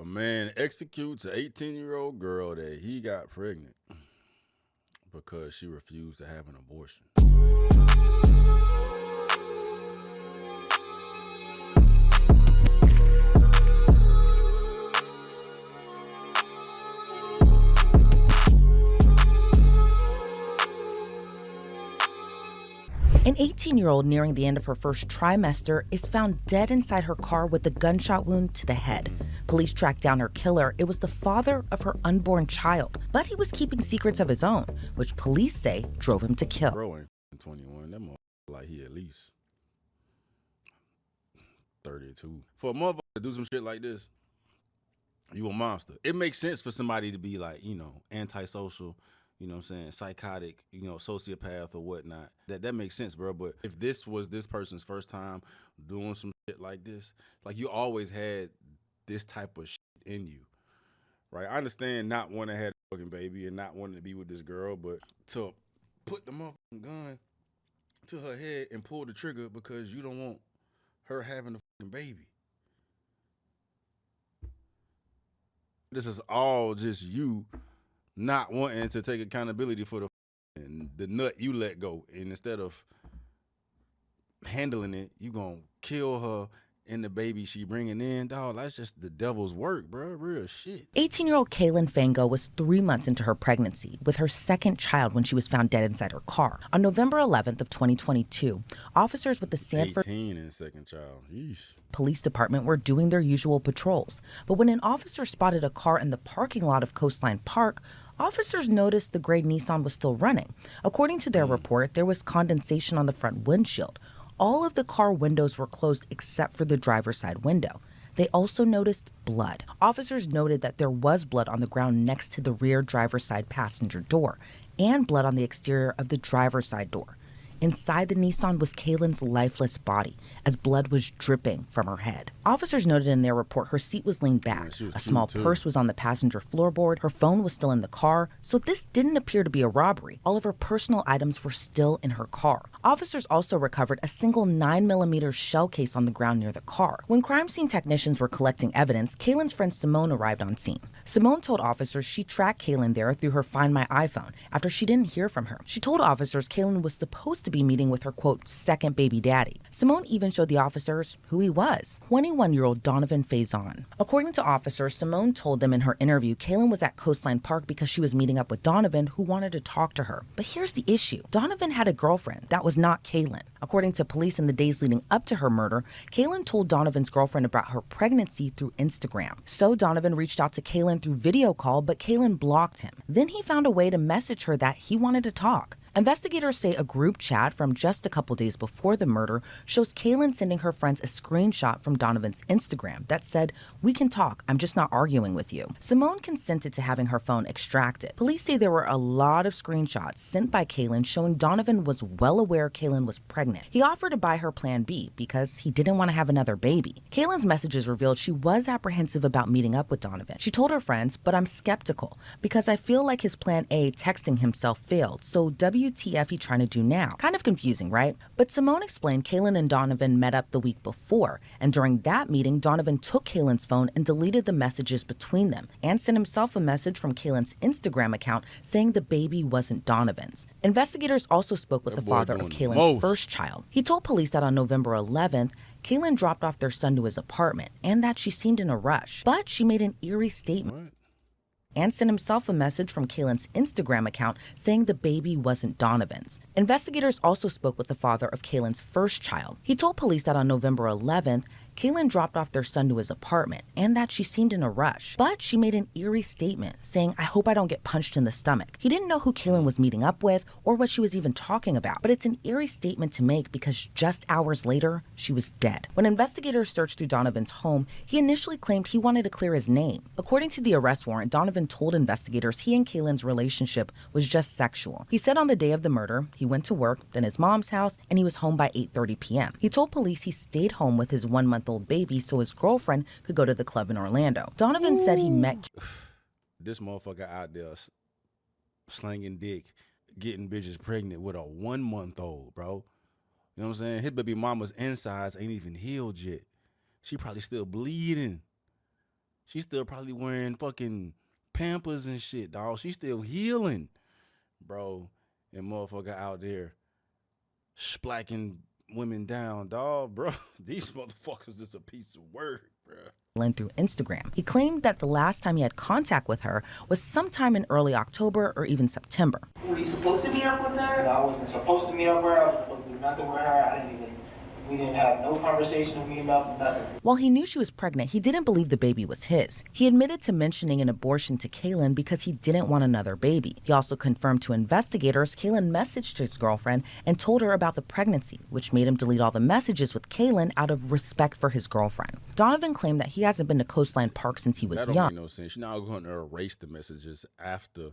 A man executes an 18-year-old girl that he got pregnant because she refused to have an abortion. An 18-year-old nearing the end of her first trimester is found dead inside her car with a gunshot wound to the head. Police tracked down her killer. It was the father of her unborn child, but he was keeping secrets of his own, which police say drove him to kill. Bro ain't 21. That motherfucker like he at least 32. For a motherfucker to do some shit like this, you a monster. It makes sense for somebody to be like, antisocial, you know what I'm saying, psychotic, sociopath or whatnot. That makes sense, bro. But if this was this person's first time doing some shit like this, like you always had this type of shit in you, right? I understand not wanting to have a fucking baby and not wanting to be with this girl, but to put the motherfucking gun to her head and pull the trigger because you don't want her having a fucking baby. This is all just you not wanting to take accountability for the nut you let go. And instead of handling it, you gonna kill her and the baby she bringing in. Dog, that's just the devil's work, bro. Real shit. 18-year-old Kaylin Fango was 3 months into her pregnancy with her second child when she was found dead inside her car. On November 11th of 2022, officers with the Sanford 18 and second child. Yeesh. Police Department were doing their usual patrols. But when an officer spotted a car in the parking lot of Coastline Park, officers noticed the gray Nissan was still running. According to their report, there was condensation on the front windshield. All of the car windows were closed except for the driver's side window. They also noticed blood. Officers noted that there was blood on the ground next to the rear driver's side passenger door and blood on the exterior of the driver's side door. Inside the Nissan was Kaylin's lifeless body, as blood was dripping from her head. Officers noted in their report her seat was leaned back. A small purse was on the passenger floorboard. Her phone was still in the car, so this didn't appear to be a robbery. All of her personal items were still in her car. Officers also recovered a single 9mm shell case on the ground near the car. When crime scene technicians were collecting evidence, Kaylin's friend Simone arrived on scene. Simone told officers she tracked Kaylin there through her Find My iPhone after she didn't hear from her. She told officers Kaylin was supposed to be meeting with her, quote, second baby daddy. Simone even showed the officers who he was, 21-year-old Donovan Faison. According to officers, Simone told them in her interview Kaylin was at Coastline Park because she was meeting up with Donovan, who wanted to talk to her. But here's the issue. Donovan had a girlfriend. That was not Kaylin. According to police, in the days leading up to her murder, Kaylin told Donovan's girlfriend about her pregnancy through Instagram. So Donovan reached out to Kaylin through video call, but Kaylin blocked him. Then he found a way to message her that he wanted to talk. Investigators say a group chat from just a couple days before the murder shows Kaylin sending her friends a screenshot from Donovan's Instagram that said, "We can talk, I'm just not arguing with you." Simone consented to having her phone extracted. Police say there were a lot of screenshots sent by Kaylin showing Donovan was well aware Kaylin was pregnant. He offered to buy her Plan B because he didn't want to have another baby. Kaylin's messages revealed she was apprehensive about meeting up with Donovan. She told her friends, "But I'm skeptical because I feel like his Plan A texting himself failed, so WTF he trying to do now?" Kind of confusing, right? But Simone explained Kaylin and Donovan met up the week before, and during that meeting, Donovan took Kaylin's phone and deleted the messages between them, and sent himself a message from Kaylin's Instagram account saying the baby wasn't Donovan's. Investigators also spoke with the father of Kaylin's first child. He told police that on November 11th, Kaylin dropped off their son to his apartment, and that she seemed in a rush. But she made an eerie statement and sent himself a message from Kaylin's Instagram account saying the baby wasn't Donovan's. Investigators also spoke with the father of Kaylin's first child. He told police that on November 11th, Kaylin dropped off their son to his apartment and that she seemed in a rush. But she made an eerie statement saying, "I hope I don't get punched in the stomach." He didn't know who Kaylin was meeting up with or what she was even talking about. But it's an eerie statement to make because just hours later, she was dead. When investigators searched through Donovan's home, he initially claimed he wanted to clear his name. According to the arrest warrant, Donovan told investigators he and Kaylin's relationship was just sexual. He said on the day of the murder, he went to work, then his mom's house, and he was home by 8:30 p.m. He told police he stayed home with his 1-month-old baby so his girlfriend could go to the club in Orlando. Donovan said he met this motherfucker out there slanging dick, getting bitches pregnant with a 1-month-old, bro. You know what I'm saying? His baby mama's insides ain't even healed yet. She probably still bleeding. She's still probably wearing fucking Pampers and shit, dog. She's still healing, bro. And motherfucker out there splacking women down, dog, bro. These motherfuckers is a piece of work, bro. Through Instagram. He claimed that the last time he had contact with her was sometime in early October or even September. Were you supposed to meet up with her? No, I wasn't supposed to meet up with her. I was supposed to do nothing with her. We didn't have no conversation of meeting up, nothing. While he knew she was pregnant, he didn't believe the baby was his. He admitted to mentioning an abortion to Kaylin because he didn't want another baby. He also confirmed to investigators Kaylin messaged his girlfriend and told her about the pregnancy, which made him delete all the messages with Kaylin out of respect for his girlfriend. Donovan claimed that he hasn't been to Coastline Park since he was that don't young. Make no sense. You're not going to erase the messages after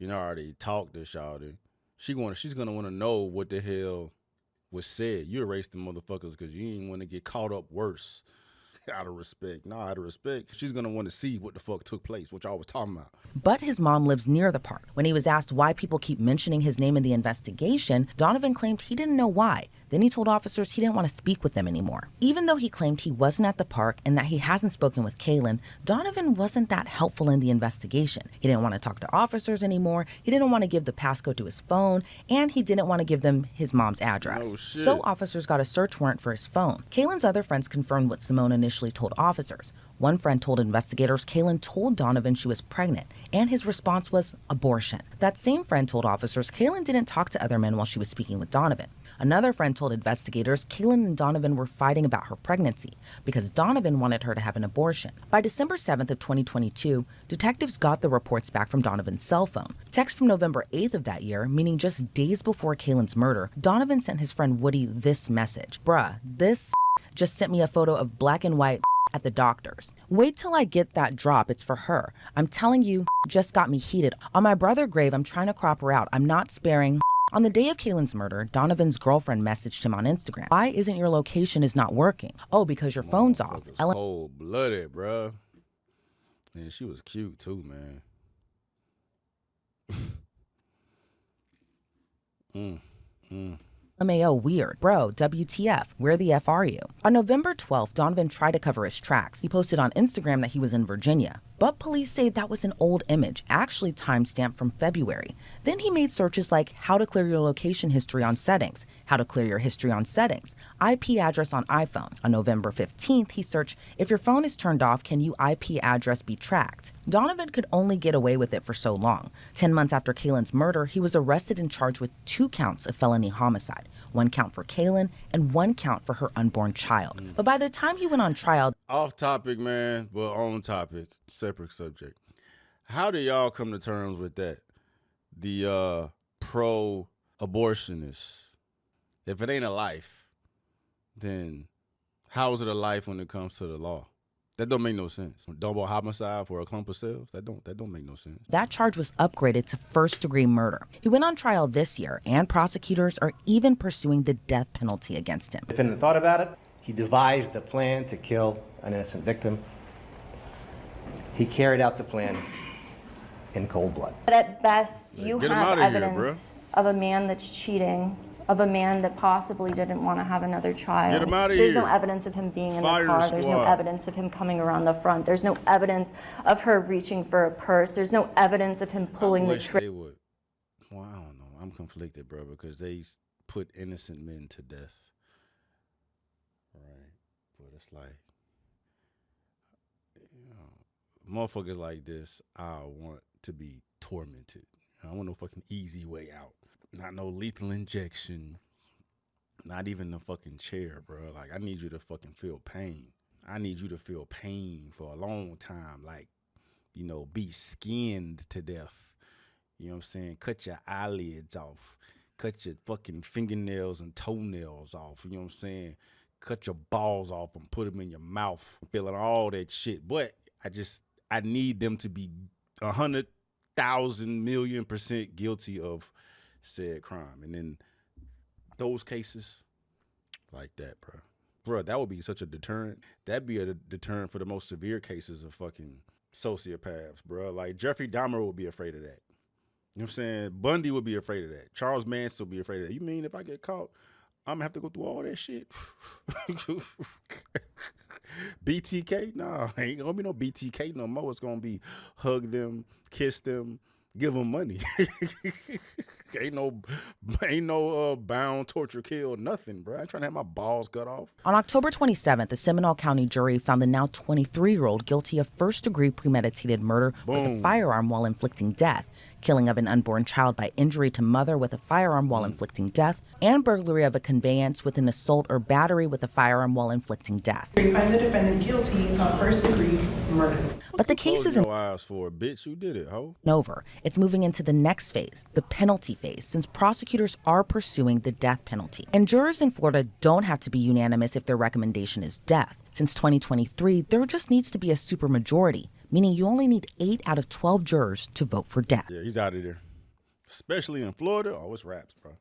already talked to Shawty. She's gonna want to know what the hell was said. You erased the motherfuckers because you didn't want to get caught up worse. Out of respect. Nah, out of respect. She's going to want to see what the fuck took place, what y'all was talking about. But his mom lives near the park. When he was asked why people keep mentioning his name in the investigation, Donovan claimed he didn't know why. Then he told officers he didn't want to speak with them anymore. Even though he claimed he wasn't at the park and that he hasn't spoken with Kaylin, Donovan wasn't that helpful in the investigation. He didn't want to talk to officers anymore, he didn't want to give the passcode to his phone, and he didn't want to give them his mom's address. Oh, shit. So officers got a search warrant for his phone. Kaylin's other friends confirmed what Simone initially told officers. One friend told investigators Kaylin told Donovan she was pregnant, and his response was abortion. That same friend told officers Kaylin didn't talk to other men while she was speaking with Donovan. Another friend told investigators Kaylin and Donovan were fighting about her pregnancy because Donovan wanted her to have an abortion. By December 7th of 2022, detectives got the reports back from Donovan's cell phone. Text from November 8th of that year, meaning just days before Kaylin's murder, Donovan sent his friend Woody this message. Bruh, this just sent me a photo of black and white at the doctor's. Wait till I get that drop, it's for her. I'm telling you, just got me heated. On my brother's grave, I'm trying to crop her out. I'm not sparing. On the day of Kaylin's murder, Donovan's girlfriend messaged him on Instagram. Why isn't your location is not working? Oh, because your phone's off. Cold-blooded, bro. Man, she was cute too, man. LMAO weird. Bro, WTF, where the F are you? On November 12th, Donovan tried to cover his tracks. He posted on Instagram that he was in Virginia. But police say that was an old image, actually timestamped from February. Then he made searches like how to clear your location history on settings, how to clear your history on settings, IP address on iPhone. On November 15th, he searched, if your phone is turned off, can you IP address be tracked? Donovan could only get away with it for so long. 10 months after Kaylin's murder, he was arrested and charged with 2 counts of felony homicide, 1 count for Kaylin and 1 count for her unborn child. But by the time he went on trial, Off topic, man, but on topic, separate subject. How do y'all come to terms with that? The pro-abortionists. If it ain't a life, then how is it a life when it comes to the law? That don't make no sense. Double homicide for a clump of cells? That don't make no sense. that charge was upgraded to first-degree murder. He went on trial this year, and prosecutors are even pursuing the death penalty against him. The defendant thought about it. He devised a plan to kill an innocent victim. He carried out the plan in cold blood. But at best, you Get him have outta here, evidence of a man that's cheating, of a man that possibly didn't want to have another child. Get him outta There's here. no evidence of him being in Fire the car. There's no squad. evidence of him coming around the front. There's no evidence of her reaching for a purse. There's no evidence of him pulling I the wish trigger. they would. Well, I don't know. I'm conflicted, bro, because they put innocent men to death. Right. But it's like, motherfuckers like this, I want to be tormented. I want no fucking easy way out. Not no lethal injection. Not even the fucking chair, bro. Like, I need you to fucking feel pain. I need you to feel pain for a long time. Like, be skinned to death. You know what I'm saying? Cut your eyelids off. Cut your fucking fingernails and toenails off. You know what I'm saying? Cut your balls off and put them in your mouth. Feeling all that shit. But I need them to be 100,000,000,000% guilty of said crime. And then those cases like that, bro. Bro, that would be such a deterrent. That'd be a deterrent for the most severe cases of fucking sociopaths, bro. Like Jeffrey Dahmer would be afraid of that. You know what I'm saying? Bundy would be afraid of that. Charles Manson would be afraid of that. You mean if I get caught, I'm gonna have to go through all that shit? BTK? Nah, ain't gonna be no BTK no more. It's gonna be hug them, kiss them, give them money. ain't no bound, torture, kill, nothing, bro. I ain't trying to have my balls cut off. On October 27th, the Seminole County jury found the now 23-year-old guilty of first-degree premeditated murder with a firearm while inflicting death, killing of an unborn child by injury to mother with a firearm while inflicting death, and burglary of a conveyance with an assault or battery with a firearm while inflicting death. We find the defendant guilty of first-degree murder. But the case Close isn't your eyes for a bitch. You did it, ho. over. It's moving into the next phase, the penalty phase, since prosecutors are pursuing the death penalty. And jurors in Florida don't have to be unanimous if their recommendation is death. Since 2023, there just needs to be a supermajority, meaning you only need 8 out of 12 jurors to vote for death. Yeah, he's out of there. Especially in Florida. Oh, it's raps, bro.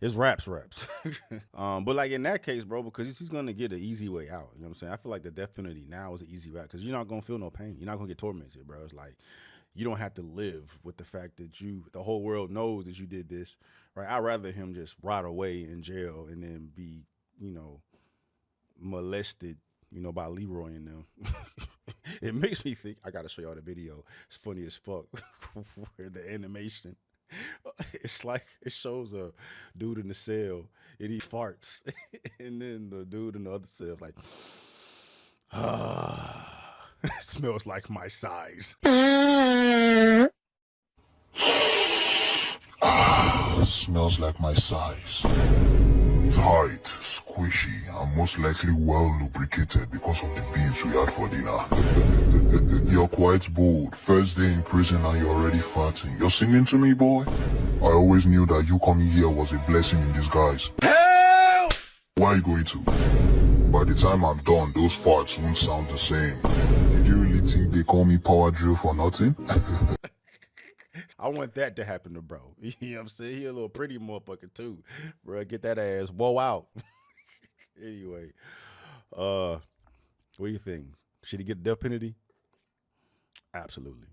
It's raps. But like in that case, bro, because he's going to get an easy way out. You know what I'm saying? I feel like the death penalty now is an easy route because you're not going to feel no pain. You're not going to get tormented, bro. It's like you don't have to live with the fact that the whole world knows that you did this, right? I'd rather him just rot away in jail and then be, molested, by Leroy and them. It makes me think, I got to show y'all the video. It's funny as fuck where the animation. It's like it shows a dude in the cell and he farts, and then the dude in the other cell is like, it smells like my size. Smells like my size. Tight, squishy, and most likely well lubricated because of the beans we had for dinner. You're quite bold. First day in prison and you're already farting. You're singing to me, boy? I always knew that you coming here was a blessing in disguise. Help! Where are you going to? By the time I'm done, those farts won't sound the same. Did you really think they call me Power Drill for nothing? I want that to happen to bro. You know what I'm saying? He a little pretty motherfucker too. Bro, get that ass whoa out. Anyway, what do you think? Should he get the death penalty? Absolutely.